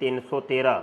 313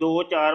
2, 4,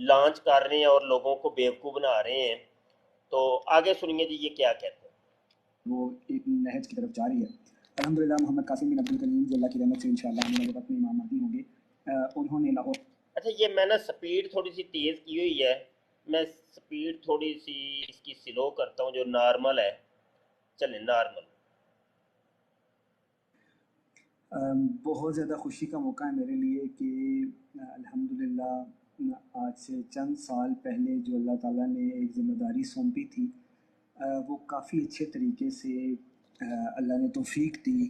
launch کر رہے ہیں اور لوگوں کو بیوقوف بنا رہے ہیں. تو آگے سنیے جی یہ کیا کہتے ہیں. وہ ایک نہج کی طرف جاری ہے. الحمدللہ محمد قاسم بن عبد الکریم جو اللہ کی رحمت سے انشاءاللہ آنے والے وقت میں امام مہدی ہوں گے. انہوں نے لاہور. اچھا یہ میں نے سپیڈ تھوڑی سی تیز کی ہوئی ہے, میں سپیڈ تھوڑی سی اس کی سلو کرتا ہوں جو نارمل ہے. چلیں نارمل. بہت زیادہ خوشی کا موقع ہے میرے لیے کہ الحمدللہ آج سے چند سال پہلے جو اللہ تعالیٰ نے ایک ذمہ داری سونپی تھی وہ کافی اچھے طریقے سے اللہ نے توفیق دی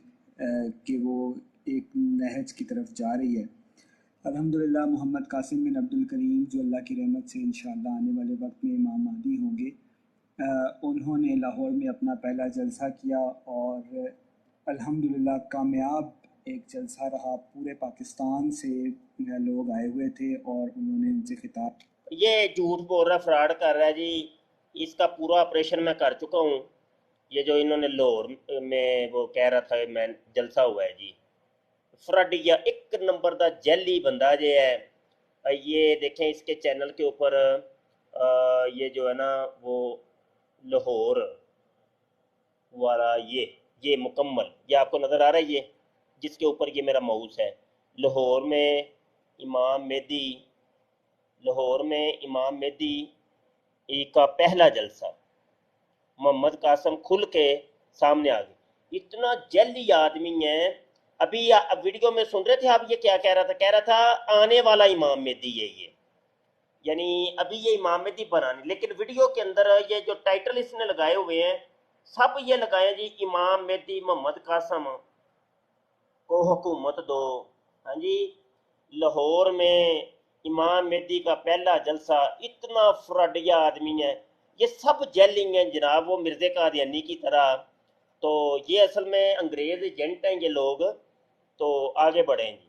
کہ وہ ایک نہج کی طرف جا رہی ہے. الحمدللہ محمد قاسم بن عبد الکریم جو اللہ کی رحمت سے انشاءاللہ آنے والے وقت میں امام مہدی ہوں گے, انہوں نے لاہور میں اپنا پہلا جلسہ کیا اور الحمدللہ کامیاب ایک جلسہ رہا. پورے پاکستان سے لوگ آئے ہوئے تھے اور انہوں نے ان سے خطاب. یہ جھوٹ بول رہا, فراڈ کر رہا ہے جی. اس کا پورا آپریشن میں کر چکا ہوں. یہ جو انہوں نے لاہور میں وہ کہہ رہا تھا میں جلسہ ہوا ہے جی, فراڈیا ایک نمبر دا جیلی بندہ جو ہے. یہ دیکھیں اس کے چینل کے اوپر یہ جو ہے نا وہ لاہور والا یہ مکمل یہ آپ کو نظر آ رہا ہے, یہ جس کے اوپر یہ میرا ماؤس ہے. لاہور میں امام مہدی کا پہلا جلسہ, محمد قاسم کھل کے سامنے آ گئی. اتنا جیلی آدمی ہے. ابھی ویڈیو میں سن رہے تھے آپ یہ کیا کہہ رہا تھا آنے والا امام مہدی ہے یہ, یعنی ابھی یہ امام مہدی بنا نہیں. لیکن ویڈیو کے اندر یہ جو ٹائٹل اس نے لگائے ہوئے ہیں سب یہ لگائے جی امام مہدی محمد قاسم کو حکومت دو. ہاں جی, لاہور میں امام مہدی کا پہلا جلسہ. اتنا فراڈیا آدمی ہے. یہ سب جیلنگ ہیں جناب, وہ مرزا قادیانی کی طرح. تو یہ اصل میں انگریز ایجنٹ ہیں یہ لوگ. تو آگے بڑھیں جی.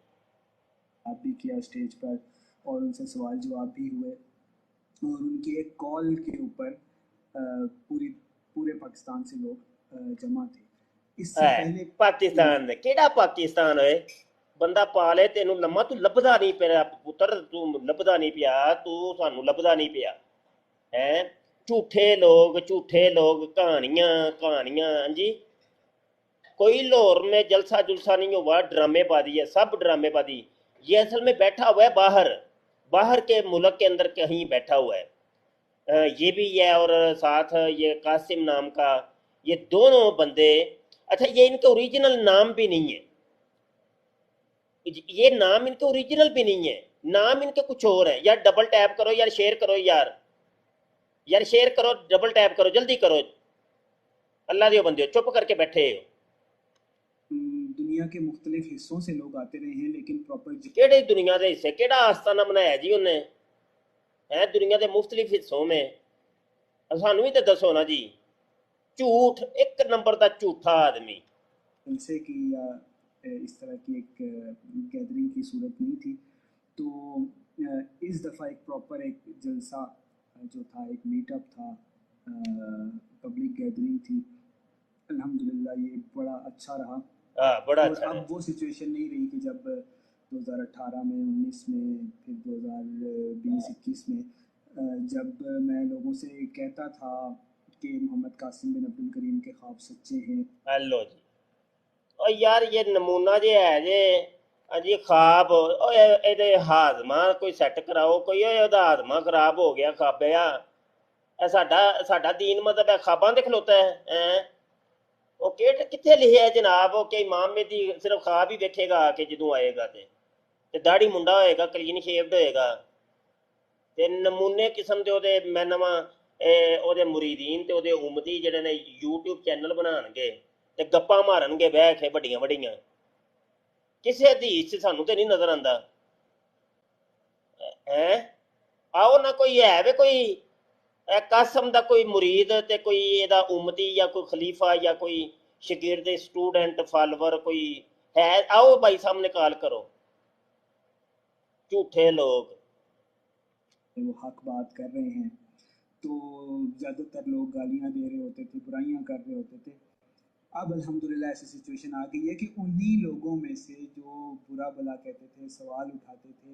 آپ بھی کیا اسٹیج پر اور ان سے سوال جواب بھی ہوئے اور ان کی ایک کال کے اوپر پورے پاکستان سے لوگ جمع تھے. اس سے پہلے پاکستان کیڑا پاکستان ہوئے بندہ پالے تینوں لما تو لبدا نہیں پیا پتر, تو لبدا نہیں پیا, تو سانو لبدا نہیں پیا ہے. جھوٹے لوگ کہانیاں جی. کوئی لاہور میں جلسہ نہیں ہوا, ڈرامے بازی ہے, سب ڈرامے بازی. یہ اصل میں بیٹھا ہوا ہے باہر کے ملک کے اندر کہیں بیٹھا ہوا ہے. یہ بھی ہے اور ساتھ یہ قاسم نام کا, یہ دونوں بندے. اچھا یہ ان کے اوریجنل نام بھی نہیں ہے, یہ نام ان کے اوریجنل بھی نہیں ہے, نام ان کے کچھ اور ہے. یار ڈبل ٹیپ کرو یار, شیئر کرو یار شیئر کرو, ڈبل ٹیپ کرو, جلدی کرو. اللہ دیو بندے چپ کر کے بیٹھے ہو. دنیا کے مختلف حصوں سے لوگ آتے رہے ہیں لیکن پراپر کیڑے دنیا دے حصے کیڑا آستانہ بنایا جی انہیں ہے دنیا دے مختلف حصوں میں. سانو بھی تو دسو نا جی. جھوٹ ایک نمبر دا جھوٹا آدمی. جلسے کی یا اس طرح کی ایک گیدرنگ کی صورت نہیں تھی. تو اس دفعہ ایک پراپر ایک جلسہ جو تھا, ایک میٹ اپ تھا, پبلک گیدرنگ تھی. الحمدللہ یہ بڑا اچھا رہا. بڑا اور اچھا اب وہ سچویشن نہیں رہی کہ جب 2018 میں 19 میں پھر 2020-21 میں جب میں لوگوں سے کہتا تھا کہ محمد قاسم بن عبد الکریم کے خواب سچے ہیں. ہیلو جی, اور یار یہ نمونہ جے ہے جی خواب ہاضمہ کوئی سیٹ کراؤ, کوئی ہاضمہ خراب ہو گیا خوابیا. ساڈا دین مطلب ہے خواباں دے کھلوتا ہے. وہ کتنے لکھے ہے جناب کہ امام مہدی صرف خواب ہی دیکھے گا کہ جدوں آئے گا تے داڑھی منڈا ہوئے گا, کلین شیوڈ ہوئے گا, تے نمونے قسم دے میں نواں او دے مریدین تے او دے امتی جڑے نے یوٹیوب چینل بنان گے تے گپاں مارن گے بہ کے بڑیاں بڑیاں. کسے حدیث سے سانو تے نہیں نظر آندا ہے. آؤ نہ کوئی ہے وے کوئی قاسم دا کوئی مرید تے کوئی ادا امتی یا کوئی خلیفہ یا کوئی شاگرد اسٹوڈنٹ فالوور کوئی ہے, آؤ بھائی سامنے کال کرو. جھوٹے لوگ وہ حق بات کر رہے ہیں تو زیادہ تر لوگ گالیاں دے رہے ہوتے تھے, برائیاں کر رہے ہوتے تھے. اب الحمدللہ ایسی سچویشن آ گئی ہے کہ انہی لوگوں میں سے جو برا بلا کہتے تھے, سوال اٹھاتے تھے,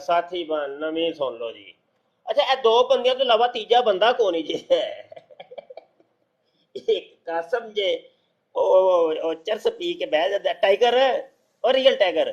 ਸਾਥੀ ਬਣ ਨਵੀਂ ਸੁਣ ਲਓ ਜੀ। ਅੱਛਾ, ਇਹ ਦੋ ਬੰਦਿਆਂ ਤੋਂ ਇਲਾਵਾ ਤੀਜਾ ਬੰਦਾ ਕੌਣ ਹੀ ਜੇ? ਇੱਕ ਕਾਸਮ ਜੇ, ਉਹ ਚਰਸ ਪੀ ਕੇ ਬਹਿ ਜਾਂਦਾ, ਟਾਈਗਰ ਔਰ ਰੀਅਲ ਟਾਈਗਰ।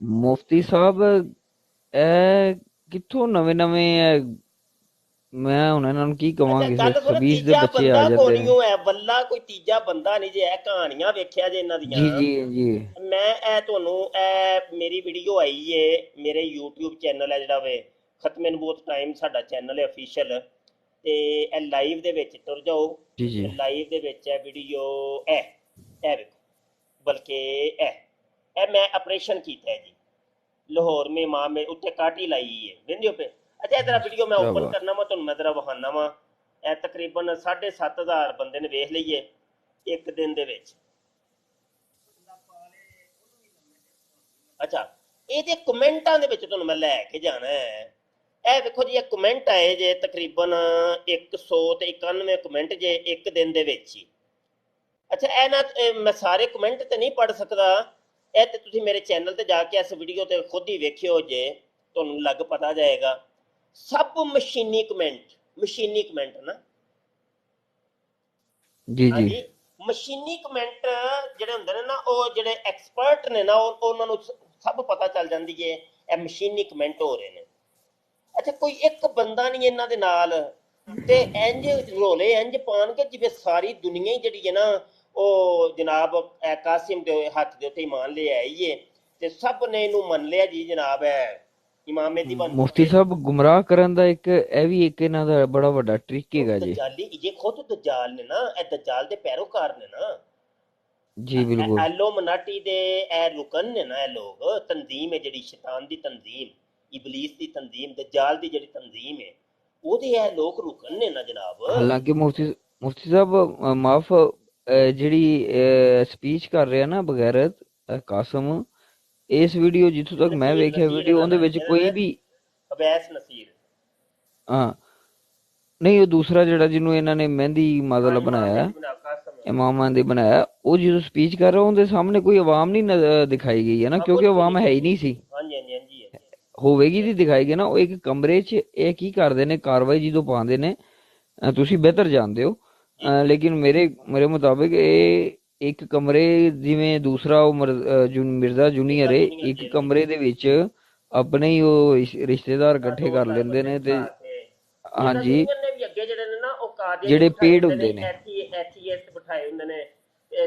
ਮੁਫਤੀ ਸਾਹਿਬ ਇਹ ਕਿੱਥੋਂ ਨਵੇਂ ਨਵੇਂ ਮੈਂ ਹੁਣ ਇਹਨਾਂ ਨੂੰ ਕੀ ਅੱਛਾ ਕਵਾਂ ਕਿਸੇ ਗੱਲ ਸੁਣ, 26 ਦੇ ਤੀਜਾ ਬੱਚੇ ਆ ਬੰਦਾ ਜਾਂਦੇ ਕੌਣ ਨੇ ਹੀ ਹੈ? ਬੱਲਾ ਕੋਈ ਤੀਜਾ ਬੰਦਾ ਨਹੀਂ ਜੇ। ਇਹ ਕਹਾਣੀਆਂ ਵੇਖਿਆ ਜੇ ਇਹਨਾਂ ਜੀ ਦੀਆਂ। ਜੀ ਜੀ ਮੈਂ ਇਹ ਤੁਹਾਨੂੰ, ਇਹ ਮੇਰੀ ਵੀਡੀਓ ਆਈ ਏ ਮੇਰੇ YouTube ਚੈਨਲ ਹੈ ਜਿਹੜਾ ਵੇ ਖਤਮੇ ਨਬੂਵਤ ਟਾਈਮ, ਸਾਡਾ ਚੈਨਲ ਹੈ ਅਫੀਸ਼ੀਅਲ, ਤੇ ਇਹ ਲਾਈਵ ਦੇ ਵਿੱਚ ਤੁਰ ਜਾਓ। ਜੀ ਜੀ ਲਾਈਵ ਦੇ ਵਿੱਚ ਇਹ ਵੀਡੀਓ ਇਹ ਵੇਖੋ, ਬਲਕਿ ਇਹ ਮੈਂ ਆਪਰੇਸ਼ਨ ਕੀਤਾ ਹੈ ਜੀ ਲਾਹੌਰ ਮੇ ਮਾਂ ਮੇ ਉੱਤੇ ਕਾਟੀ ਲਾਈ ਹੈ, ਵੇਂਦੇ ਹੋ ਪਏ। ਅੱਛਾ, ਇਹਦਾ ਵੀਡੀਓ ਮੈਂ ਕਿਆ ਓਪਨ ਬਾਤ। ਕਰਨਾ ਵਾ, ਤੁਹਾਨੂੰ ਮੈਂ ਜ਼ਰਾ ਵਿਖਾਉਣਾ ਵਾ। ਇਹ ਤਕਰੀਬਨ 7,500 ਬੰਦੇ ਨੇ ਵੇਖ ਲਈਏ ਇੱਕ ਦਿਨ ਦੇ ਵਿੱਚ। ਅੱਛਾ, ਇਹਦੇ ਕਮੈਂਟਾਂ ਦੇ ਵਿੱਚ ਤੁਹਾਨੂੰ ਮੈਂ ਲੈ ਕੇ ਜਾਣਾ ਹੈ। ਇਹ ਵੇਖੋ ਜੀ, ਇਹ ਕਮੈਂਟ ਆਏ ਜੇ ਤਕਰੀਬਨ 191 ਕਮੈਂਟ ਜੇ ਇੱਕ ਦਿਨ ਦੇ ਵਿੱਚ ਹੀ। ਅੱਛਾ, ਮੈਂ ਸਾਰੇ ਕਮੈਂਟ ਤੇ ਨਹੀਂ ਪੜ੍ਹ ਸਕਦਾ, ਇਹ ਤੇ ਤੁਸੀਂ ਮੇਰੇ ਚੈਨਲ ਤੇ ਜਾ ਕੇ ਇਸ ਵੀਡੀਓ ਤੇ ਖੁਦ ਹੀ ਵੇਖਿਓ ਜੇ, ਤੁਹਾਨੂੰ ਲੱਗ ਪਤਾ ਜਾਏਗਾ। ਸਭ ਮਸ਼ੀਨੀ ਕਮੈਂਟ ਨਾ ਜੀ ਜੀ ਹਾਂਜੀ, ਮਸ਼ੀਨੀ ਕਮੈਂਟ ਜਿਹੜੇ ਹੁੰਦੇ ਨੇ ਨਾ, ਉਹ ਜਿਹੜੇ ਐਕਸਪਰਟ ਨੇ ਨਾ, ਉਹਨਾਂ ਨੂੰ ਸਭ ਪਤਾ ਚੱਲ ਜਾਂਦੀ ਹੈ ਇਹ ਮਸ਼ੀਨੀ ਕਮੈਂਟ ਹੋ ਰਹੇ ਨੇ। ਅੱਛਾ, ਕੋਈ ਇੱਕ ਬੰਦਾ ਨਹੀਂ ਇਹਨਾਂ ਦੇ ਨਾਲ, ਤੇ ਇੰਜ ਰੋਲੇ ਇੰਜ ਪਾਉਣਗੇ ਜਿਵੇਂ ਸਾਰੀ ਦੁਨੀਆ ਹੀ ਜਿਹੜੀ ਹੈ ਨਾ, ਉਹ ਜਨਾਬ ਕਾਸਿਮ ਦੇ ਹੱਥ ਦੇ ਉੱਤੇ ਇਮਾਨ ਲੈ ਆਈ ਏ, ਤੇ ਸਭ ਨੇ ਇਹਨੂੰ ਮੰਨ ਲਿਆ ਜੀ ਜਨਾਬ ਹੈ ਇਮਾਮ ਮਹਿਦੀ ਬਣ ਮੁਫਤੀ ਸਾਹਿਬ ਗੁੰਮਰਾਹ ਕਰਨ ਦਾ ਇੱਕ ਇਹ ਵੀ ਇੱਕ ਇਹਨਾਂ ਦਾ ਬੜਾ ਵੱਡਾ ਟ੍ਰਿਕ ਹੈਗਾ ਜੀ। ਦਜਾਲੀ ਇਹ ਖੁਦ ਦਜਾਲ ਨੇ ਨਾ, ਇਹ ਦਜਾਲ ਦੇ ਪੈਰੋਕਾਰ ਨੇ ਨਾ ਜੀ ਬਿਲਕੁਲ ਐਲੋਮਨਾਟੀ ਦੇ ਇਹ ਰੁਕਨ ਨੇ ਨਾ, ਇਹ ਲੋਕ ਤਨਜ਼ੀਮ ਹੈ ਜਿਹੜੀ ਸ਼ੈਤਾਨ ਦੀ ਤਨਜ਼ੀਮ, ਇਬਲੀਸ ਦੀ ਤਨਜ਼ੀਮ, ਦਜਾਲ ਦੀ ਜਿਹੜੀ ਤਨਜ਼ੀਮ ਹੈ, ਉਹਦੇ ਇਹ ਲੋਕ ਰੁਕਨ ਨੇ ਨਾ ਜਨਾਬ। ਹਾਲਾਂਕਿ ਮੁਫਤੀ ਸਾਹਿਬ ਮਾਫ ਜਿਹੜੀ ਸਪੀਚ ਕਰ ਰਿਹਾ ਨਾ ਬਗੈਰਤ ਕਾਸਮ, ਇਸ ਵੀਡੀਓ ਜਿੱਥੋਂ ਤੱਕ ਮੈਂ ਵੇਖਿਆ ਵੀਡੀਓ ਉਹਦੇ ਵਿੱਚ ਕੋਈ ਵੀ ਅਵੈਸ ਨਸੀਰ, ਹਾਂ ਨਹੀਂ, ਉਹ ਦੂਸਰਾ ਜਿਹੜਾ ਜਿਹਨੂੰ ਇਹਨਾਂ ਨੇ ਮਹਿੰਦੀ ਮਾਜ਼ਲਾ ਬਣਾਇਆ, ਇਮਾਮਾਂ ਦੇ ਬਣਾਇਆ, ਉਹ ਜਦੋਂ ਸਪੀਚ ਕਰ ਰਿਹਾ ਉਹਦੇ ਸਾਹਮਣੇ ਕੋਈ ਆਵਾਮ ਨਹੀਂ ਦਿਖਾਈ ਗਈ ਹੈ ਨਾ, ਕਿਉਂਕਿ ਆਵਾਮ ਹੈ ਹੀ ਨਹੀਂ ਸੀ। ਹਾਂਜੀ ਹਾਂਜੀ ਹਾਂਜੀ ਹੋਵੇਗੀ ਦੀ ਦਿਖਾਈ ਗਈ ਨਾ। ਉਹ ਇੱਕ ਕਮਰੇ 'ਚ ਇਹ ਕੀ ਕਰਦੇ ਨੇ, ਕਾਰਵਾਈ ਜਦੋਂ ਪਾਉਂਦੇ ਨੇ, ਤੁਸੀਂ ਬਿਹਤਰ ਜਾਣਦੇ ਹੋ, ਲੇਕਿਨ ਮੇਰੇ ਮੁਤਾਬਿਕ ਇਹ ਇੱਕ ਕਮਰੇ, ਜਿਵੇਂ ਦੂਸਰਾ ਉਹ ਮਿਰਜ਼ਾ ਜੂਨੀਅਰ ਹੈ, ਇੱਕ ਕਮਰੇ ਦੇ ਵਿੱਚ ਆਪਣੇ ਹੀ ਉਹ ਰਿਸ਼ਤੇਦਾਰ ਇਕੱਠੇ ਕਰ ਲੈਂਦੇ ਨੇ, ਤੇ ਹਾਂਜੀ ਜਿਹੜੇ ਪੇਡ ਹੁੰਦੇ ਨੇ ਐਥੀਇਸਟ ਬਿਠਾਏ ਹੁੰਦੇ ਨੇ,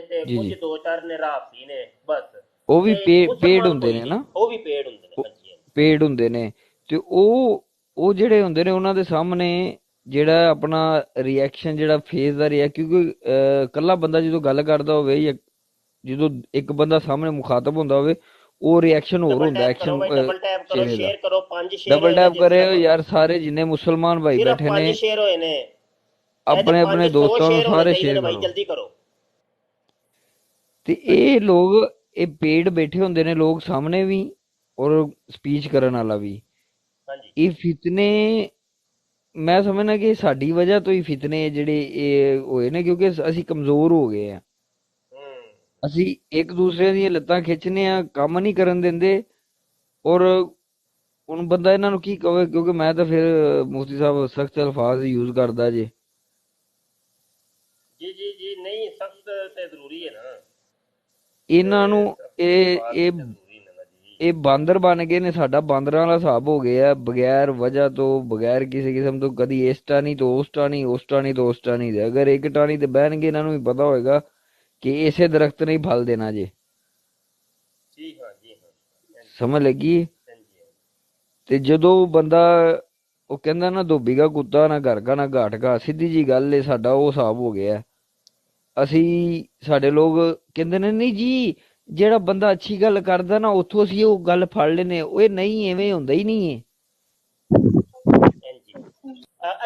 ਤੇ ਜੀ ਕੁਝ ਜੀ ਦੋ ਚਾਰ ਨੇ ਰਾਫੀ ਨੇ ਬਸ, ਉਹ ਵੀ ਤੇ ਪੇਡ ਹੁੰਦੇ ਨੇ ਨਾ, ਉਹ ਵੀ ਪੇਡ ਹੁੰਦੇ ਨੇ। ਹਾਂਜੀ ਪੇਡ ਹੁੰਦੇ ਨੇ, ਤੇ ਉਹ ਜਿਹੜੇ ਹੁੰਦੇ ਨੇ ਉਹਨਾਂ ਦੇ ਸਾਹਮਣੇ ਜਿਹੜਾ ਆਪਣਾ ਰਿਐਕਸ਼ਨ, ਜਿਹੜਾ ਫੇਸ ਦਾ ਕਿਉਂਕਿ ਇਕੱਲਾ ਬੰਦਾ ਜਦੋਂ ਗੱਲ ਕਰਦਾ ਹੋਵੇ ਜਾਂ ਜਦੋਂ ਇੱਕ ਬੰਦਾ ਸਾਹਮਣੇ ਮੁਖਾਤਬ ਹੁੰਦਾ ਹੋਵੇ, ਉਹ ਰਿਐਕਸ਼ਨ ਹੋਰ ਹੁੰਦਾ। ਐਕਸ਼ਨ ਡਬਲ ਟੈਪ ਕਰੋ, ਸ਼ੇਅਰ ਕਰੋ, 5 ਸ਼ੇਅਰ ਡਬਲ ਟੈਪ ਕਰਿਓ ਯਾਰ, ਸਾਰੇ ਜਿੰਨੇ ਮੁਸਲਮਾਨ ਭਾਈ ਬੈਠੇ ਨੇ, 5 ਸ਼ੇਅਰ ਹੋਏ ਨੇ, ਆਪਣੇ ਆਪਣੇ ਦੋਸਤਾਂ ਨੂੰ ਸਾਰੇ ਸ਼ੇਅਰ ਕਰੋ, ਜਲਦੀ ਕਰੋ। ਤੇ ਇਹ ਲੋਕ ਇਹ ਪੇਡ ਬੈਠੇ ਹੁੰਦੇ ਨੇ ਲੋਕ ਸਾਹਮਣੇ ਵੀ, ਔਰ ਸਪੀਚ ਕਰਨ ਵਾਲਾ ਵੀ। ਹਾਂਜੀ, ਇਹ ਫਿਤਨੇ ਮੈਂ ਸਮਝਣਾ ਕਿ ਸਾਡੀ ਵਜ੍ਹਾ ਤੋਂ ਹੀ ਫਿਤਨੇ ਜਿਹੜੇ ਇਹ ਹੋਏ ਨੇ, ਕਿਉਂਕਿ ਅਸੀਂ ਕਮਜ਼ੋਰ ਹੋ ਗਏ ਆ। ਅਸੀਂ ਇੱਕ ਦੂਸਰੇ ਦੀਆਂ ਲੱਤਾਂ ਖਿੱਚਨੇ ਆ, ਕੰਮ ਨਹੀਂ ਕਰਨ ਦਿੰਦੇ। ਔਰ ਹੁਣ ਬੰਦਾ ਇਹਨਾਂ ਨੂੰ ਕੀ ਕਵੇ, ਕਿਉਂਕਿ ਮੈਂ ਤਾਂ ਫਿਰ ਮੁਫਤੀ ਸਾਹਿਬ ਸਖਤ ਅਲਫਾਜ਼ ਯੂਜ਼ ਕਰਦਾ ਜੇ। ਜੀ ਜੀ ਜੀ ਨਹੀਂ, ਸਖਤ ਤੇ ਜ਼ਰੂਰੀ ਹੈ ਨਾ। ਇਹਨਾਂ ਨੂੰ ਇਹ ਬਾਂਦਰ ਬਣ ਗਏ ਨੇ, ਸਾਡਾ ਬਾਂਦਰਾਂ ਵਾਲਾ ਹਿਸਾਬ ਹੋ ਗਿਆ, ਬਗੈਰ ਵਜ੍ਹਾ ਤੋਂ, ਬਗੈਰ ਕਿਸੇ ਕਿਸਮ ਤੋਂ, ਕਦੀ ਇਸ ਟਾਣੀ ਤੋਂ ਉਸ ਟਾਣੀ, ਉਸ ਟਾਣੀ ਤੋਂ ਉਸ ਟਾਣੀ ਦੇ। ਅਗਰ ਇੱਕ ਟਾਣੀ ਤੇ ਬਹਿਣਗੇ, ਇਹਨਾਂ ਨੂੰ ਵੀ ਪਤਾ ਹੋਏਗਾ ਕਿ ਇਸੇ ਦਰਖਤ ਨੇ ਫਲ ਦੇਣਾ ਜੇ। ਜੀ ਹਾਂ ਜੀ ਹਾਂ, ਸਮਝ ਲੱਗੀ। ਤੇ ਜਦੋਂ ਬੰਦਾ ਉਹ ਕਹਿੰਦਾ ਨਾ, ਧੋਬੀ ਕਾ ਕੁੱਤਾ ਨਾ ਘਰ ਕਾ ਨਾ ਘਾਟ ਕਾ, ਸਿੱਧੀ ਜੀ ਗੱਲ ਏ, ਸਾਡਾ ਉਹ ਹਿਸਾਬ ਹੋ ਗਿਆ। ਸਾਡੇ ਲੋਕ ਕਹਿੰਦੇ ਨੇ ਨਹੀਂ ਜੀ, ਜਿਹੜਾ ਬੰਦਾ ਅੱਛੀ ਗੱਲ ਕਰਦਾ ਨਾ, ਉੱਥੋਂ ਅਸੀਂ ਉਹ ਗੱਲ ਫੜ ਲੈਨੇ। ਉਹ ਨਹੀਂ, ਐਵੇਂ ਹੁੰਦਾ ਹੀ ਨਹੀਂ ਹੈ।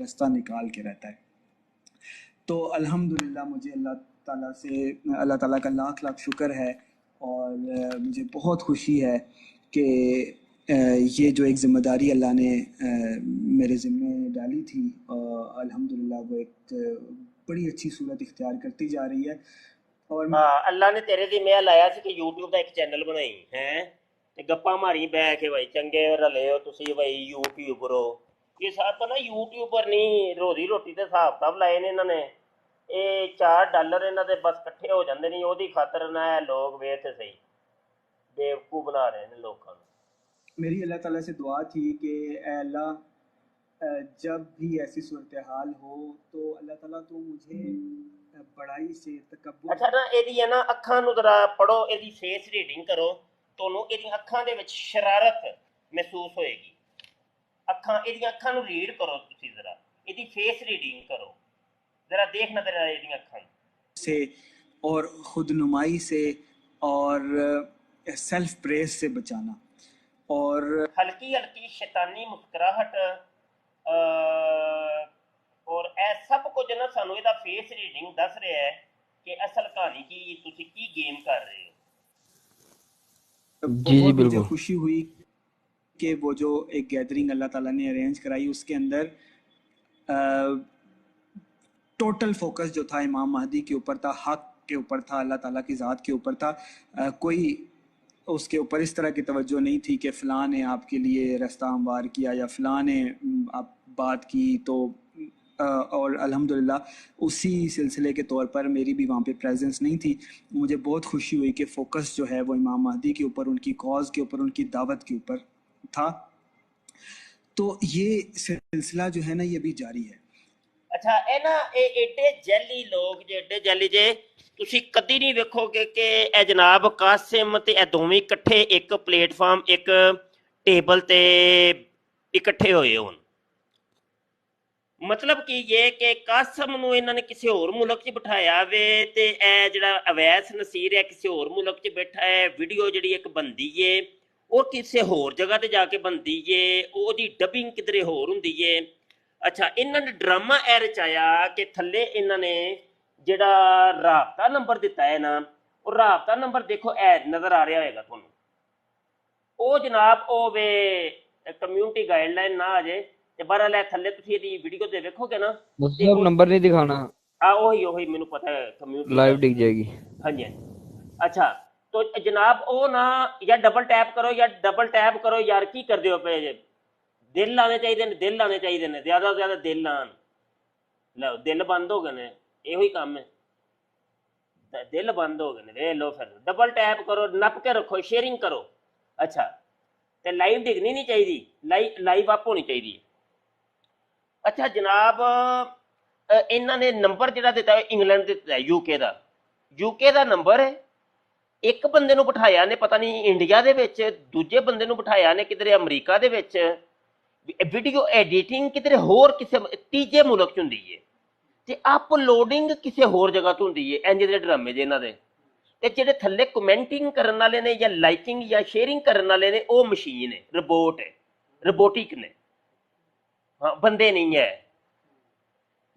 راستہ نکال کے رہتا ہے. تو الحمدللہ مجھے اللہ تعالیٰ کا لاکھ لاکھ شکر ہے، اور مجھے بہت خوشی ہے کہ یہ جو ایک ذمہ داری اللہ نے میرے ذمے ڈالی تھی، الحمدللہ وہ ایک بڑی اچھی صورت اختیار کرتی جا رہی ہے. اور اللہ نے تیرے ذمہ لایا سی کہ یوٹیوب دا ایک چینل بنائی ہے تے گپاں ماری بہ کے بھائی چنگے رلے ہو تسی بھائی یوٹیوبر ہو. یہ سب پتہ یوٹیوبر نہیں روزی روٹی تے حساب کتاب لائے نے انہوں نے. یہ $4 انہوں دے بس کٹھے ہو جاندے نہیں، وہ خاطر نہ لوگ ویخ تے صحیح بیوقوف بنا رہے ہیں لوگوں کو. میری اللہ تعالیٰ سے دعا تھی کہ اے اللہ جب بھی ایسی صورتحال ہو تو اللہ تعالیٰ تو مجھے بڑائی سے تکبر. اچھا نا یہ نا اکھاں نو ذرا پڑھو، یہ فیس ریڈنگ کرو، تانوں یہ اکھاں دے وچ شرارت محسوس ہوئے گی. اکھاں یہ اکھاں نو ریڈ کرو، تسی ذرا یہ فیس ریڈنگ کرو، ذرا دیکھنا ذرا یہ اکھاں سے اور خود نمائی سے اور سیلف پریز سے بچانا. اور ہلکی ہلکی شیطانی مسکراہٹ اور اے سب کچھ نا سانو یہ فیس ریڈنگ دس رہا ہے کہ اصل کہانی کی تسی کی گیم کر رہے ہو. جی بہت مجھے بالکل. خوشی ہوئی کہ وہ جو ایک گیدرنگ اللہ تعالیٰ نے ارینج کرائی اس کے اندر ٹوٹل فوکس جو تھا امام مہدی کے اوپر تھا، حق کے اوپر تھا، اللہ تعالیٰ کی ذات کے اوپر تھا. کوئی اس کے اوپر اس طرح کی توجہ نہیں تھی کہ فلاں نے آپ کے لیے راستہ ہموار کیا یا فلاں نے آپ بات کی. تو اور الحمدللہ اسی سلسلے کے طور پر میری بھی وہاں پہ پریزنس نہیں تھی. مجھے بہت خوشی ہوئی کہ فوکس جو ہے وہ امام مہدی کے اوپر، ان کی کاز کے اوپر، ان کی دعوت کے اوپر تھا. تو یہ سلسلہ جو ہے نا یہ بھی جاری ہے. اچھا اے نا ایڈے جیلی لوگ جے ایڈے جیلی جے تسی کدی نہیں ویکھو گے کہ اے جناب قاسم تے اے دوویں اکٹھے ایک پلیٹ فارم ایک ٹیبل تے اکٹھے ہوئے ہون. مطلب کہ یہ کہ قاسم نو انہوں نے کسی اور ملک چ بٹھایا وے تے اے جڑا اویس نصیر ہے کسی اور ملک چ بیٹھا ہے. ویڈیو جڑی ایک بندی ہے وہ کسی ہور جگہ تے جا کے بندی ہے، وہ دی ڈبنگ کدھر ہور ہوندی ہے. اچھا انہوں نے ڈرامہ اے رچایا کہ تھلے انہوں نے جڑا رابطہ نمبر دیتا ہے نا، وہ رابطہ نمبر دیکھو اے نظر آ رہا ہوئے گا تھانوں. او جناب او وے کمیونٹی گائیڈ لائن نہ آ جائے تے بہرحال تھلے تسی یہ ویڈیو تے ویکھو گے نا مطلب نمبر نہیں دکھانا، وہی مینوں پتہ ہے کمیونٹی لائیو دکھ جائے گی. ہاں جی. اچھا تو جناب او نا یا ڈبل ٹیپ کرو یار کی کر دیو پے جے دل لانے چاہیے، دل لانے چاہیے نے، زیادہ سے زیادہ دل لان. لو دل بند ہو گئے نے، یہ کام ہے، دل بند ہو گئے نے. لو پھر ڈبل ٹیپ کرو، نپ کے رکھو، شیئرنگ کرو. اچھا تے لائیو ڈگنی نہیں چاہیے، لائیو اپ ہونی چاہیے. اچھا جناب انہوں نے نمبر جڑا دیتا ہے انگلینڈ دیتا ہے، یو کے دا نمبر ہے. ایک بندے نو بٹھایا نے پتہ نہیں انڈیا دے وچ، دوجے بندے نو بٹھایا نے کدھر امریکہ دے وچ. ویڈیو ایڈیٹنگ کدھر ہور کسی تیجے ملک چ ہوندی ہے تے اپلوڈنگ کسی ہور جگہ تو ہوندی ہے. انج دے ڈرامے جے انہاں دے تے جڑے تھلے کمنٹنگ کرن والے نے یا لائکنگ یا شیئرنگ کرن والے نے او مشین ہے، روبوٹ ہے، روبوٹک نے. ہاں بندے نہیں ہے،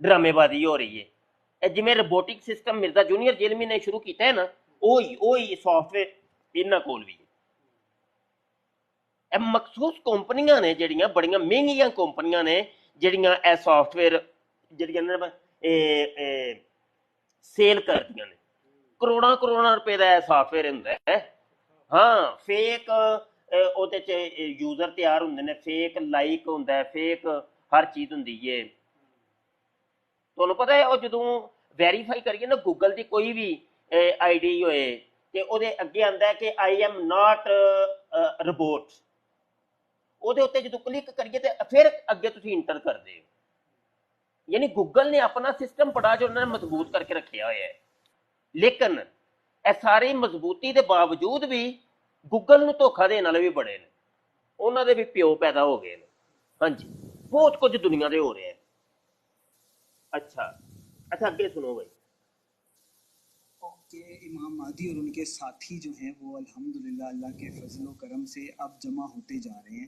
ڈرامے بازی ہو رہی ہے. جی روبوٹک سسٹم مرزا جونیئر جیلمی نے شروع کیتا ہے نا، وہی سافٹ ویئر انہاں کول بھی ہے. مخصوص کمپنیاں نے جڑیاں بڑیاں مہنگیاں کمپنیاں نے جڑیاں اے سافٹ ویئر جڑیاں سیل کردیاں نے. کروڑاں روپے دا سافٹ ویئر ہوندا ہے. ہاں فیک ਉਹਦੇ ਚ ਯੂਜ਼ਰ ਤਿਆਰ ਹੁੰਦੇ ਨੇ, ਫੇਕ ਲਾਈਕ ਹੁੰਦਾ ਹੈ, ਫੇਕ ਹਰ ਚੀਜ਼ ਹੁੰਦੀ ਹੈ. ਤੁਹਾਨੂੰ ਪਤਾ ਹੈ ਉਹ ਜਦੋਂ ਵੈਰੀਫਾਈ ਕਰੀਏ ਨਾ ਗੂਗਲ ਦੀ ਕੋਈ ਵੀ ਆਈਡੀ ਹੋਏ ਤੇ ਉਹਦੇ ਅੱਗੇ ਆਉਂਦਾ ਕਿ ਆਈ ਐਮ ਨਾਟ ਰੋਬੋਟ. ਉਹਦੇ ਉੱਤੇ ਜਦੋਂ ਕਲਿੱਕ ਕਰੀਏ ਤੇ ਫਿਰ ਅੱਗੇ ਤੁਸੀਂ ਇੰਟਰ ਕਰਦੇ ਹੋ. ਯਾਨੀ ਗੂਗਲ ਨੇ ਆਪਣਾ ਸਿਸਟਮ ਬੜਾ ਜੋ ਉਹਨਾਂ ਨੇ ਮਜ਼ਬੂਤ ਕਰਕੇ ਰੱਖਿਆ ਹੋਇਆ ਹੈ. ਲੇਕਿਨ ਇਹ ਸਾਰੀ ਮਜ਼ਬੂਤੀ ਦੇ ਬਾਵਜੂਦ ਵੀ ਗੂਗਲ ਨੂੰ ਧੋਖਾ ਦੇਣ ਵਾਲੇ ਵੀ ਬੜੇ ਨੇ, ਉਹਨਾਂ ਦੇ ਵੀ ਪਿਓ ਪੈਦਾ ਹੋ ਗਏ ਨੇ. ਹਾਂਜੀ ਬਹੁਤ ਕੁਝ ਦੁਨੀਆ ਦੇ ਹੋ ਰਿਹਾ ਹੈ. اچھا اگے سنو بھائی. کہ امام مہدی اور ان کے ساتھی جو ہیں وہ الحمدللہ اللہ کے فضل و کرم سے اب جمع ہوتے جا رہے ہیں.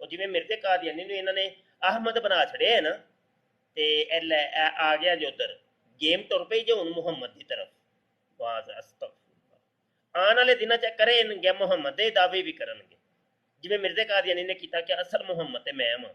ਉਹ ਜਿਵੇਂ ਮਿਰਜ਼ੇ ਕਾਦੀਆਨੀ ਨੂੰ ਇਹਨਾਂ ਨੇ ਅਹਿਮਦ ਬਣਾ ਛੜਿਆ ਹੈ ਨਾ, ਤੇ ਇਹ ਲੈ ਆ ਗਿਆ ਜੇ ਉਧਰ ਗੇਮ ਤੁਰ ਪਈ ਜੇ ਹੁਣ ਮੁਹੰਮਦ ਦੀ ਤਰਫ। ਬਾਜ਼ ਅਸਤਗਫਿਰ ਆਉਣ ਵਾਲੇ ਦਿਨਾਂ 'ਚ ਕਰਨਗੇ ਮੁਹੰਮਦ ਦੇ ਦਾਅਵੇ ਵੀ ਕਰਨਗੇ, ਜਿਵੇਂ ਮਿਰਜ਼ੇ ਕਾਦੀਆਨੀ ਨੇ ਕੀਤਾ ਕਿ ਅਸਲ ਮੁਹੰਮਦ ਤੇ ਮੈਂ ਹਾਂ।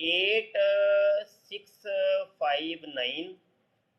8659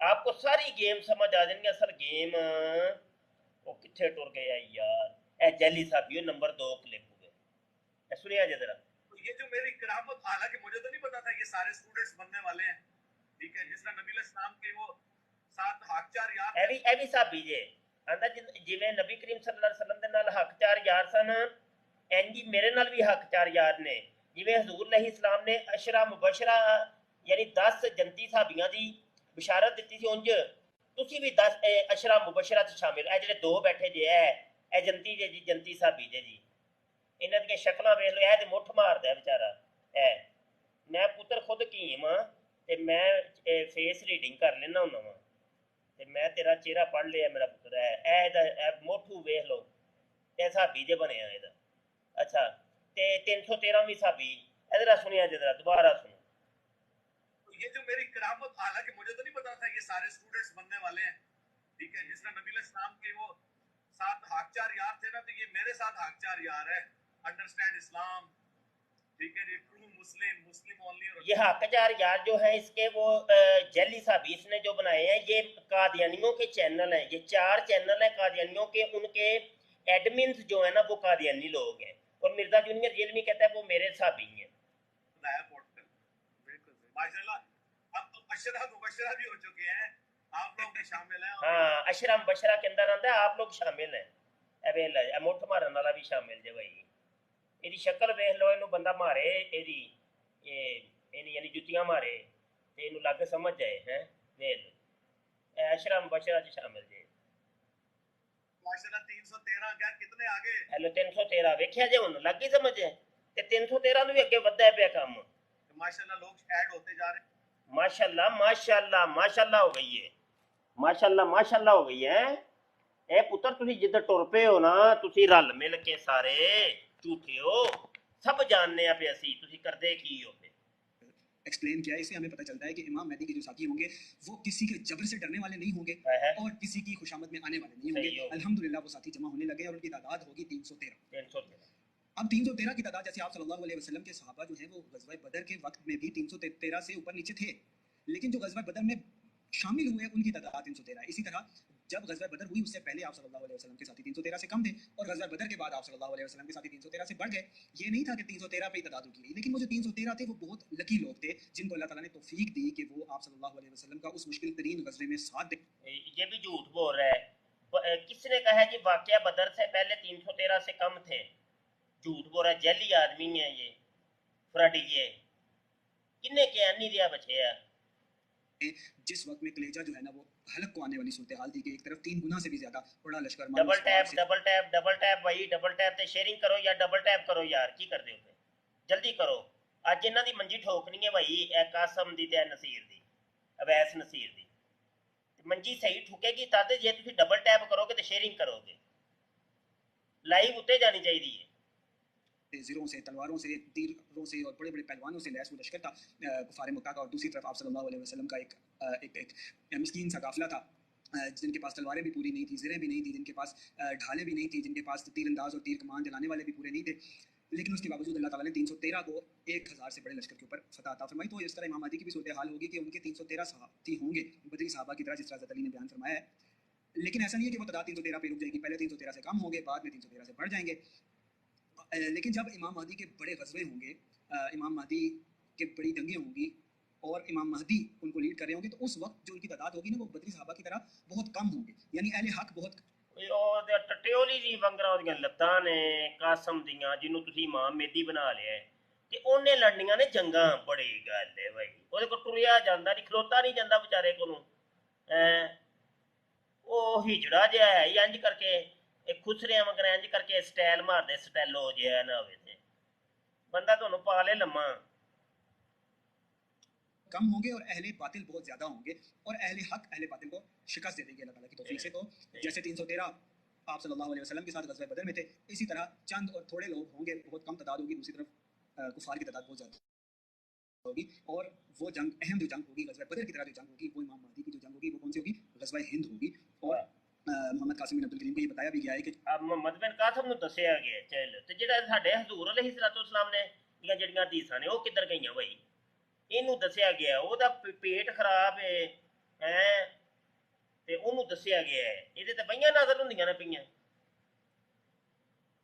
آپ کو ساری گیم سمجھ آ جائیں گے اصل گیم وہ کتنے ٹر گیا یار اے جیلی صاحب نمبر 2 کلک ہوئے سنیا جی ذرا یہ جو میری کرامت حالانکہ مجھے تو نہیں پتا تھا یہ سارے اسٹوڈنٹس بننے والے ہیں ٹھیک ہے جس طرح نبی علیہ السلام کے وہ 7 حق 4 یار اے بھی صاحب جی آندا جویں نبی کریم صلی اللہ علیہ وسلم دے نال حق 4 یار سن این جی میرے نال بھی حق 4 یار نے جویں حضور علیہ السلام نے عشرہ مبشرہ یعنی 10 جنتی صحابیاں دی بشارت دیتی سی اونج تسی بھی 10 عشرہ مبشرہ چ شامل اے جڑے 2 بیٹھے جے اے جنتی جے جی جنتی صحابی جے جی انہاں دی شکلاں ویکھ لو اے تے مٹھ ماردا ہے بیچارہ اے میں پتر خود کیم ہاں تے میں فیس ریڈنگ کر لینا ہوندا وا تے میں تیرا چہرہ پڑھ لیا میرا پتر ہے اے موٹھو ویکھ لو تے صحابی جے بنے اے دا اچھا تے 313ویں صحابی ادھر سنیا جے ذرا دوبارہ سنو یہ جو میری کرامت حالانکہ مجھے تو نہیں پتا تھا یہ سارے اسٹوڈنٹس بننے والے ہیں ٹھیک ہے جس طرح نبی علیہ السلام کے وہ 7 حق 4 یار تھے نا تو یہ میرے 7 حق 4 یار ہے انڈرسٹینڈ اسلام ٹھیک ہے جی ٹرو مسلم مسلم اونلی یہ حق 4 یار جو ہے اس کے وہ جیلی صاحب اس نے جو بنائے ہیں یہ قادیانیوں کے چینل ہیں یہ 4 چینل ہیں قادیانیوں کے ان کے ایڈمنز جو ہیں نا وہ قادیانی لوگ ہیں اور مرزا جونیئر ریلمی کہتا ہے وہ میرے صحابی ہیں بنایا پورٹ کر بالکل ماشاءاللہ اب تو اشرہ مبشرہ بھی ہو چکے ہیں آپ لوگ بھی شامل ہیں ہاں عشرہ مبشرہ کے اندر آتا ہے آپ لوگ شامل ہیں اے ویلا اے مٹھ مارن والا بھی شامل جے بھائی ایدی شکل ویکھ لو اینو بندہ مارے ایدی اینی یعنی جتیاں مارے تے اینو لگ سمجھ جائے ہیں ویل اے عشرہ مبشرہ چ شامل جے ماشاءاللہ 313 کیا کتنے آگے ہیلو 313 ویکھیا جے ہن لگ ہی سمجھ تے 313 نو بھی اگے وددا ہے پیا کام ماشاءاللہ لوگ ایڈ ہوتے جا رہے ہیں ماشاءاللہ ماشاءاللہ ماشاءاللہ ہو گئی ہے ماشاءاللہ ماشاءاللہ ہو گئی ہے اے پتر تسی جدھر ٹر پے ہو نا تسی رل مل کے سارے جھوٹے ہو سب جاننے ہیں پہ اسی تسی کردے کی ہو پہ ایکسپلین کیا ہے اس سے ہمیں پتہ چلتا ہے کہ امام مہدی کے جو ساتھی ہوں گے وہ کسی کے جبر سے ڈرنے والے نہیں ہوں گے اور کسی کی خوشامد میں آنے والے نہیں ہوں گے الحمدللہ وہ ساتھی جمع ہونے لگے اور ان کی تعداد ہوگی 313 اب 313 کی تعداد جیسے آپ صلی اللہ علیہ وسلم کے صحابہ جو ہیں وہ غزوہ بدر کے وقت میں بھی 313 سے اوپر نیچے تھے لیکن جو غزوہ بدر میں شامل ہوئے ان کی تعداد 313 اسی طرح جب غزوہ بدر ہوئی اس سے پہلے آپ صلی اللہ علیہ وسلم کے ساتھی 313 سے کم تھے اور غزوہ بدر کے بعد آپ صلی اللہ علیہ وسلم کے ساتھی 313 سے بڑھ گئے یہ نہیں تھا کہ 313 پہ تعداد ہوگی لیکن وہ جو 313 تھے وہ بہت لکی لوگ تھے جن کو اللہ تعالیٰ نے توفیق دی کہ وہ آپ صلی اللہ علیہ وسلم کا اس مشکل ترین غزوے میں ساتھ دیں یہ بھی جھوٹ بول رہا ہے کس نے کہا ہے کہ واقعہ بدر سے پہلے 313 سے کم تھے جھوٹ بول رہا ہے جیلی آدمی ہے یہ فراڈی یہ کنے کیا نہیں دیا بچے ہے جس وقت میں کلیجہ جو ہے نا وہ حلق کو آنے والی صورتحال تھی کہ ایک طرف 3 گنا سے بھی زیادہ بڑا لشکر ڈبل ٹیپ بھائی ڈبل ٹیپ تے شیئرنگ کرو یا ڈبل ٹیپ کرو یار کی کر دے ہو جلدی کرو اج انہاں دی منجی ٹھوکنی ہے بھائی اے قاسم دی تے نصیر دی اویس نصیر دی منجی صحیح ٹھوکے گی تد جے تسی ڈبل ٹیپ کرو گے تے شیئرنگ کرو گے لائیو اتے جانی چاہیے زیروں سے تلواروں سے تیروں سے اور بڑے بڑے پہلوانوں سے لیس وہ لشکر تھا کفار مکہ کا اور دوسری طرف آپ صلی اللہ علیہ وسلم کا ایک مسکین سا قافلہ تھا جن کے پاس تلواریں بھی پوری نہیں تھیں زریں بھی نہیں تھیں جن کے پاس ڈھالیں بھی نہیں تھیں جن کے پاس تیر انداز اور تیر کمان چلانے والے بھی پورے نہیں تھے لیکن اس کے باوجود اللہ تعالیٰ نے 313 کو 1000 سے بڑے لشکر کے اوپر فتح عطا فرمائی تو اس طرح امام مہدی کی بھی صورتحال ہوگی کہ ان کے 313 صحابی ہوں گے بدری صحابہ کی طرح جس طرح حضرت علی نے بیان فرمایا ہے لیکن ایسا نہیں ہے کہ وہ تعداد 313 پہ رک جائے گی پہلے 313 سے کم ہوں گے بعد میں 313 سے بڑھ جائیں گے لیکن جب امام مہدی کے بڑے غزوے ہوں گے امام مہدی کے بڑی جنگیں ہوں گی اور امام مہدی ان کو لیڈ کر رہے ہوں گے تو اس وقت جو ان کی تعداد ہوگی نا وہ بدری صحابہ کی طرح بہت کم ہوں گے یعنی اہل حق بہت ٹٹیولی دی ونگراں دیاں لتاں نے قاسم دیاں جنوں تسی امام مہدی بنا لیا ہے تے اونے لڑنیاں نے جنگاں بڑی گل ہے بھائی اودے کو ٹریا جاندا نہیں کھلوتا نہیں جاندا بیچارے کولوں او ہجڑا جہا ہے ہی انج کر کے خسریاں مگر انج کر کے سٹائل مار دے سٹائلو جہا نہ ہوئے تے بندہ تانوں پا لے لمما کم ہوں گے اور اہل باطل بہت زیادہ ہوں گے اور اہل حق اہل باطل کو شکست دے دیں گے اللہ تعالیٰ کی توفیق سے تو جیسے 313 آپ صلی اللہ علیہ وسلم کے ساتھ غزوہ بدر میں تھے اسی طرح چند اور تھوڑے لوگ ہوں گے بہت کم تعداد ہوگی دوسری طرف کفار کی تعداد بہت زیادہ ہوگی اور وہ جنگ اہم جو جنگ ہوگی غزوہ بدر کی طرح جو جنگ ہوگی وہ امام مہدی کی جو جنگ ہوگی وہ کون سی ہوگی غزوہ ہند ہوگی اور محمد قاسم بن عبد الکریم کو یہ بتایا بھی گیا ہے کہ اب محمد بن قاسم نو دسیا گیا چل تے جڑا ساڈے حضور علیہ الصلوۃ والسلام نے جڑیاں حدیثاں نے وہ کدھر گئیاں بھائی اینو دسیا گیا او دا پیٹ خراب ہے ਹੈ ਤੇ ਉਹਨੂੰ ਦੱਸਿਆ ਗਿਆ ਹੈ। ਇਹਦੇ ਤੇ ਪਈਆਂ ਨਜ਼ਰ ਹੁੰਦੀਆਂ ਨੇ ਪਈਆਂ।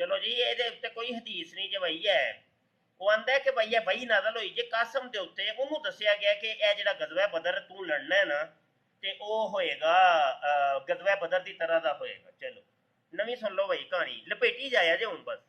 ਚਲੋ ਜੀ ਇਹਦੇ ਉੱਤੇ ਕੋਈ ਹਦੀਸ ਨਹੀਂ ਜੇ ਵਹੀ ਹੈ। ਉਹ ਆਂਦਾ ਕਿ ਭਈ ਇਹ ਵਹੀ ਨਾਜ਼ਲ ਹੋਈ ਜੇ ਕਾਸਮ ਦੇ ਉੱਤੇ। ਉਹਨੂੰ ਦੱਸਿਆ ਗਿਆ ਕਿ ਇਹ ਜਿਹੜਾ ਗਜ਼ਵਾ ਬਦਰ ਤੂੰ ਲੜਨਾ ਹੈ ਨਾ ਤੇ ਉਹ ਹੋਏਗਾ ਗਜ਼ਵਾ ਬਦਰ ਦੀ ਤਰ੍ਹਾਂ ਦਾ ਹੋਏਗਾ। ਚਲੋ ਨਵੀਂ ਸੁਣ ਲਓ ਭਈ ਕਹਾਣੀ, ਲਪੇਟੀ ਜਾਇਆ ਜੇ ਹੁਣ ਬਸ।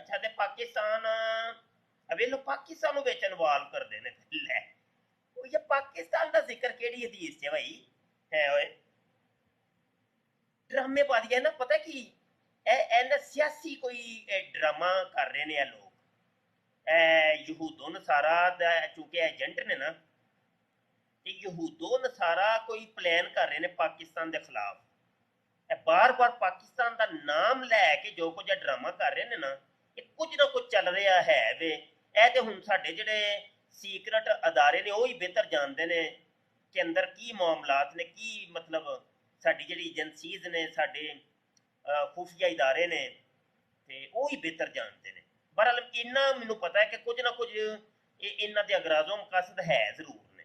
ਅੱਛਾ ਤੇ ਪਾਕਿਸਤਾਨ ਅਵੇ ਲੋ ਪਾਕਿਸਤਾਨ ਨੂੰ ਵਿੱਚ ਇਨਵੋਲਵ ਕਰਦੇ ਨੇ। ਲੈ ਉਹ ਇਹ ਪਾਕਿਸਤਾਨ ਦਾ ਜ਼ਿਕਰ ਕਿਹੜੀ ਹਦੀਸ 'ਚ ਭਾਈ ਹੈ ਓਏ? ਡਰਾਮੇ ਬਾਦੀ ਹੈ ਨਾ, ਪਤਾ ਕੀ ਇਹ ਸਿਆਸੀ ਕੋਈ ਡਰਾਮਾ ਕਰ ਰਹੇ ਨੇ ਇਹ ਲੋਕ। ਇਹ ਯਹੂਦੋ ਨਸਾਰਾ ਦਾ ਚੂੰਕਿ ਏਜੰਟ ਨੇ ਨਾ, ਤੇ ਯਹੂਦੋ ਨਸਾਰਾ ਕੋਈ ਪਲਾਨ ਕਰ ਰਹੇ ਨੇ ਪਾਕਿਸਤਾਨ ਦੇ ਖਿਲਾਫ। ਇਹ ਬਾਰ-ਬਾਰ ਪਾਕਿਸਤਾਨ ਦਾ ਨਾਮ ਲੈ ਕੇ ਜੋ ਕੁਝ ਡਰਾਮਾ ਕਰ ਰਹੇ ਨੇ ਨਾ, ਇਹ ਕੁਝ ਨਾ ਕੁਝ ਚੱਲ ਰਿਹਾ ਹੈ ਵੇ। ਇਹ ਤੇ ਹੁਣ ਸਾਡੇ ਜਿਹੜੇ ਸੀਕਰਟ ਅਦਾਰੇ ਨੇ ਉਹ ਹੀ ਬਿਹਤਰ ਜਾਣਦੇ ਨੇ ਕਿ ਅੰਦਰ ਕੀ ਮਾਮਲਾਤ ਨੇ, ਕੀ ਮਤਲਬ ਸਾਡੀ ਜਿਹੜੀ ਏਜੰਸੀਜ਼ ਨੇ, ਸਾਡੇ ਖੁਫੀਆ ਇਦਾਰੇ ਨੇ, ਤੇ ਉਹ ਹੀ ਬਿਹਤਰ ਜਾਣਦੇ ਨੇ। ਬਹਰਹਾਲ ਇੰਨਾ ਮੈਨੂੰ ਪਤਾ ਹੈ ਕਿ ਕੁਝ ਨਾ ਕੁਝ ਇਹਨਾਂ ਦੇ ਅਗਰਾਜ਼ੋ ਮਕਸਦ ਹੈ ਜ਼ਰੂਰ ਨੇ।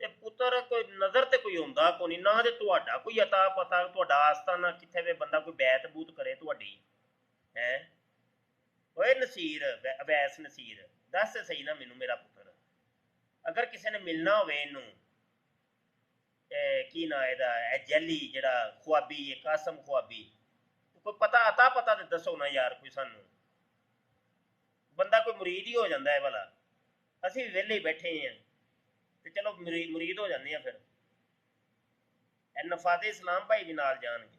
ਤੇ ਪੁੱਤਰ ਕੋਈ ਨਜ਼ਰ ਤੇ ਕੋਈ ਹੁੰਦਾ ਕੋਈ ਨਹੀਂ ਨਾ, ਤੇ ਤੁਹਾਡਾ ਕੋਈ ਅਤਾ ਪਤਾ ਤੁਹਾਡਾ ਆਸਤਾਨਾ ਕਿੱਥੇ ਵੇ ਬੰਦਾ ਕੋਈ ਬੈਤ ਬੂਤ ਕਰੇ ਤੁਹਾਡੀ ਹੈ? ਓਏ ਨਸੀਰ, ਅਵੈਸ ਨਸੀਰ, ਦੱਸ ਸਹੀ ਨਾ ਮੈਨੂੰ ਮੇਰਾ ਪੁੱਤਰ, ਅਗਰ ਕਿਸੇ ਨੇ ਮਿਲਣਾ ਹੋਵੇ ਇਹਨੂੰ, ਕੀ ਨਾਂ ਇਹਦਾ, ਇਹ ਜੈਲੀ ਜਿਹੜਾ ਖੁਆਬੀ ਹੈ, ਕਾਸਮ ਖੁਆਬੀ, ਕੋਈ ਪਤਾ ਅਤਾ ਪਤਾ ਤੇ ਦੱਸੋ ਨਾ ਯਾਰ ਕੋਈ ਸਾਨੂੰ। ਬੰਦਾ ਕੋਈ ਮੁਰੀਦ ਹੀ ਹੋ ਜਾਂਦਾ ਹੈ ਵਾਲਾ। ਅਸੀਂ ਵੀ ਵਿਹਲੇ ਹੀ ਬੈਠੇ ਹਾਂ ਤੇ ਚਲੋ ਮੁਰੀਦ ਹੋ ਜਾਂਦੇ ਆ। ਫਿਰ ਇਹ ਨਫਾਦੇ ਇਸਲਾਮ ਭਾਈ ਵੀ ਨਾਲ ਜਾਣਗੇ।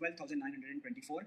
12924,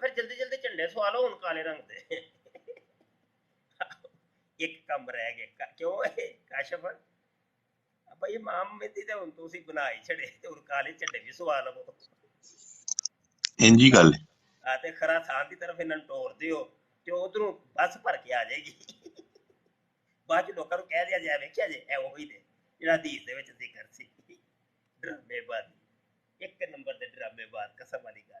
ਫਿਰ ਜਲਦੀ ਜਲਦੀ ਝੰਡੇ ਸਵਾਲੋ ਹੁਣ ਕਾਲੇ ਰੰਗ ਦੇ। ਇੱਕ ਕੰਮ ਰਹਿ ਗਿਆ ਕਿਉਂ ਕਾਸ਼ਫ ਭਾਈ ਇਮਾਮ ਮਹਿਦੀ ਤੇ ਹੁਣ ਤੁਸੀਂ ਬਣਾਈ ਛੜੇ ਤੇ ਹੁਣ ਕਾਲੇ ਝੰਡੇ ਵੀ ਸਵਾ ਲਵੋ। ਇੰਜੀ ਗੱਲ ਆ ਤੇ ਖੁਰਾਸਾਨ ਦੀ ਤਰਫ ਇਹਨਾਂ ਨੂੰ ਤੋੜ ਦਿਓ ਤੇ ਉਧਰੋਂ ਬੱਸ ਭਰ ਕੇ ਆ ਜਾਏਗੀ। ਬਾਅਦ ਚ ਲੋਕਾਂ ਨੂੰ ਕਹਿ ਦਿਆ ਜਾਏ ਵੇਖਿਆ ਜੇ ਇਹ ਉਹੀ ਨੇ ਜਿਹੜਾ ਹਦੀਸ ਦੇ ਵਿੱਚ ਜ਼ਿਕਰ ਸੀ। ਡਰਾਮੇਬਾਜ਼ੀ, ਇੱਕ ਨੰਬਰ ਦੇ ਡਰਾਮੇਬਾਜ਼, ਕਸਮ ਵਾਲੀ ਗੱਲ।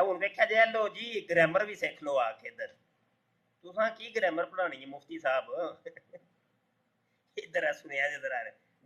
ਹੁਣ ਵੇਖਿਆ ਜੇ ਲੋ ਜੀ ਗ੍ਰਾਮਰ ਵੀ ਸਿੱਖ ਲੋ ਆ ਕੇ ਇੱਧਰ। ਤੁਸੀਂ ਕੀ ਗ੍ਰਾਮਰ ਪੜਾਣੀ ਹੈ ਮੁਫਤੀ ਸਾਹਿਬ? ਇੱਧਰ ਆ ਸੁਣਿਆ ਜਰਾ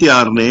ਤਿਆਰ ਨੇ।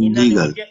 ਇੰਜੀ ਗੱਲ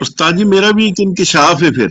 ਉਸਤਾਦ ਜੀ ਮੇਰਾ ਵੀ ਇੱਕ ਇਨਕਿਸ਼ਾਫ ਹੈ ਫਿਰ।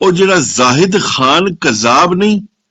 ਉਹ ਜਿਹੜਾ ਜ਼ਾਹਿਦ ਖਾਨ ਕਜ਼ਾਬ ਨਹੀਂ,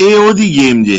ਇਹ ਉਹਦੀ ਗੇਮ ਜੇ।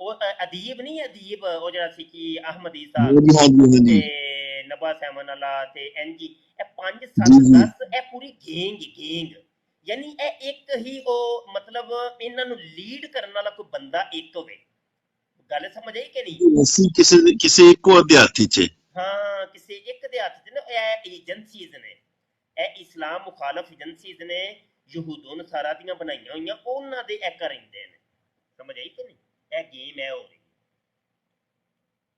ਉਹ ਅਦੀਬ ਨਹੀਂ, ਅਦੀਬ ਉਹ ਜਿਹੜਾ ਸੀ ਕਿ ਅਹਿਮਦੀ ਸਾਹਿਬ ਹਾਂਜੀ ਹਾਂਜੀ ਹਾਂਜੀ ਤੇ ਨਬਾ ਸੈਮਨ ਵਾਲਾ ਤੇ ਐਨਜੀ, ਇਹ 5 ਜੀ 7 ਜੀ 10 ਇਹ ਪੂਰੀ ਗੈਂਗ, ਯਾਨੀ ਇਹ ਇੱਕ ਹੀ ਉਹ ਮਤਲਬ ਇਹਨਾਂ ਨੂੰ ਲੀਡ ਕਰਨ ਵਾਲਾ ਕੋਈ ਬੰਦਾ ਇੱਕ ਹੋਵੇ। ਗੱਲ ਸਮਝ ਆਈ ਕਿ ਨਹੀਂ? ਅਸੀਂ ਕਿਸੇ ਇੱਕੋ ਅਧਿਆਤੀ 'ਚ ਹਾਂ, ਕਿਸੇ ਇੱਕ ਦੇ ਹੱਥ 'ਚ ਨਾ ਇਹ ਏਜੰਸੀਜ਼ ਨੇ, ਇਹ ਇਸਲਾਮ ਮੁਖਾਲਫ ਏਜੰਸੀਜ਼ ਨੇ, ਯਹੂਦੋ ਨਸਾਰਾ ਦੀਆਂ ਬਣਾਈਆਂ ਹੋਈਆਂ, ਉਹਨਾਂ ਦੇ ਇੱਕ ਰਹਿੰਦੇ ਨੇ। ਸਮਝ ਆਈ ਕਿ ਨਹੀਂ? ਇਹ ਗੇਮ ਹੈ ਹੋ ਰਹੀ।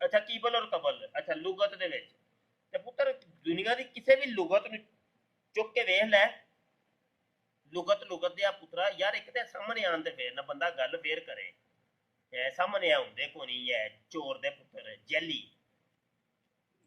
ਅੱਛਾ ਕੀਬਲ ਔਰ ਕਬਲ, ਅੱਛਾ ਲੁਗਤ ਦੇ ਵਿੱਚ ਤੇ ਪੁੱਤਰ ਦੁਨੀਆ ਦੀ ਕਿਸੇ ਵੀ ਲੁਗਤ ਨੂੰ ਚੁੱਕ ਕੇ ਵੇਖ ਲੈ, ਲੁਗਤ ਦੇ ਆ ਪੁੱਤਰਾ ਯਾਰ, ਇੱਕ ਤੇ ਸਾਹਮਣੇ ਆਉਣ ਤੇ ਫੇਰ ਨਾ ਬੰਦਾ ਗੱਲ ਫੇਰ ਕਰੇ, ਸਾਹਮਣੇ ਆਉਂਦੇ ਕੋ ਨਹੀਂ ਹੈ ਚੋਰ ਦੇ ਪੁੱਤਰ ਜੈਲੀ।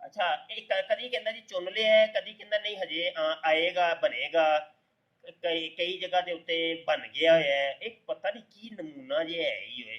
ਅੱਛਾ ਇਹ ਕਦੀ ਕਹਿੰਦਾ ਜੀ ਚੁਣ ਲਿਆ, ਕਦੀ ਕਹਿੰਦਾ ਨਹੀਂ ਹਜੇ ਆਏਗਾ ਬਣੇਗਾ, ਕਈ ਜਗ੍ਹਾ ਦੇ ਉੱਤੇ ਬਣ ਗਿਆ ਹੋਇਆ ਹੈ। ਇੱਕ ਪਤਾ ਨਹੀਂ ਕੀ ਨਮੂਨਾ ਜਿਹਾ ਹੈ ਹੀ ਹੋਏ।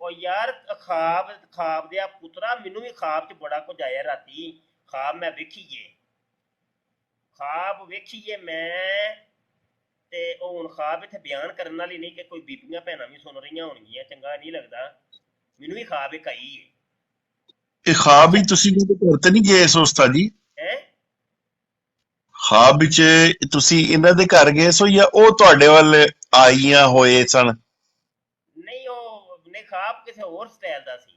ਉਹ ਯਾਰ ਖਾਬ ਦੇ ਆ ਪੁੱਤਰਾ, ਮੈਨੂੰ ਵੀ ਖਾਬ 'ਚ ਬੜਾ ਕੁਝ ਆਇਆ ਰਾਤੀ। ਖਾਬ ਮੈਂ ਵੇਖੀਏ ਮੈਂ, ਤੇ ਉਹ ਹੁਣ ਖਾਬ ਇੱਥੇ ਬਿਆਨ ਕਰਨ ਵਾਲੀ ਨਹੀਂ ਕਿ ਕੋਈ ਬੀਬੀਆਂ ਭੈਣਾਂ ਵੀ ਸੁਣ ਰਹੀਆਂ ਹੋਣਗੀਆਂ, ਚੰਗਾ ਨਹੀਂ ਲੱਗਦਾ। ਮੈਨੂੰ ਵੀ ਖਾਬ ਇੱਕ ਆਈ ਹੈ। ਇਹ ਖਾਬ ਹੀ ਤੁਸੀਂ ਉਹਦੇ ਘਰ ਤੇ ਨਹੀਂ ਗਏ ਸੋ ਉਸਤਾਦ ਜੀ? ਹੈ ਖਾਬ ਵਿੱਚ ਤੁਸੀਂ ਇਹਨਾਂ ਦੇ ਘਰ ਗਏ ਸੋ ਜਾਂ ਉਹ ਤੁਹਾਡੇ ਵੱਲ ਆਈਆਂ ਹੋਏ ਸਨ? ਨਹੀਂ, ਉਹ ਨੇ ਖਾਬ ਕਿਸੇ ਹੋਰ ਸਟਾਈਲ ਦਾ ਸੀ।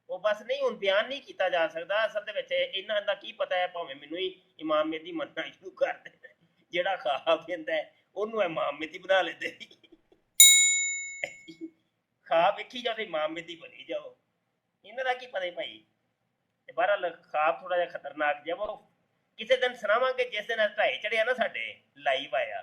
ਉਹ ਬਸ ਨਹੀਂ ਹੁਣ ਬਿਆਨ ਨਹੀਂ ਕੀਤਾ ਜਾ ਸਕਦਾ। ਅਸਲ ਦੇ ਵਿੱਚ ਇਹਨਾਂ ਦਾ ਕੀ ਪਤਾ ਹੈ, ਭਾਵੇਂ ਮੈਨੂੰ ਹੀ ਇਮਾਮ ਮੇਦੀ ਮੰਨਣਾ ਸ਼ੁਰੂ ਕਰ ਦੇ, ਜਿਹੜਾ ਖਾਬ ਕਹਿੰਦਾ ਉਹਨੂੰ ਇਮਾਮ ਮੇਦੀ ਬਣਾ ਲੈਂਦੇ। ਖਾਬ ਵੇਖੀ ਜਾਓ ਤੇ ਇਮਾਮ ਮੇਦੀ ਬਣੀ ਜਾਓ, ਇਹਨਾਂ ਦਾ ਕੀ ਪਤਾ ਭਾਈ। ਤੇ ਬਹਰਹਾਲ ਖਾਬ ਥੋੜਾ ਜਿਹਾ ਖਤਰਨਾਕ ਜਿਹਾ, ਉਹ ਕਿਸੇ ਦਿਨ ਸੁਣਾਵਾਂਗੇ, ਜਿਸ ਦਿਨ ਢਾਈ ਚੜਿਆ ਨਾ ਸਾਡੇ ਲਾਈਵ ਆਇਆ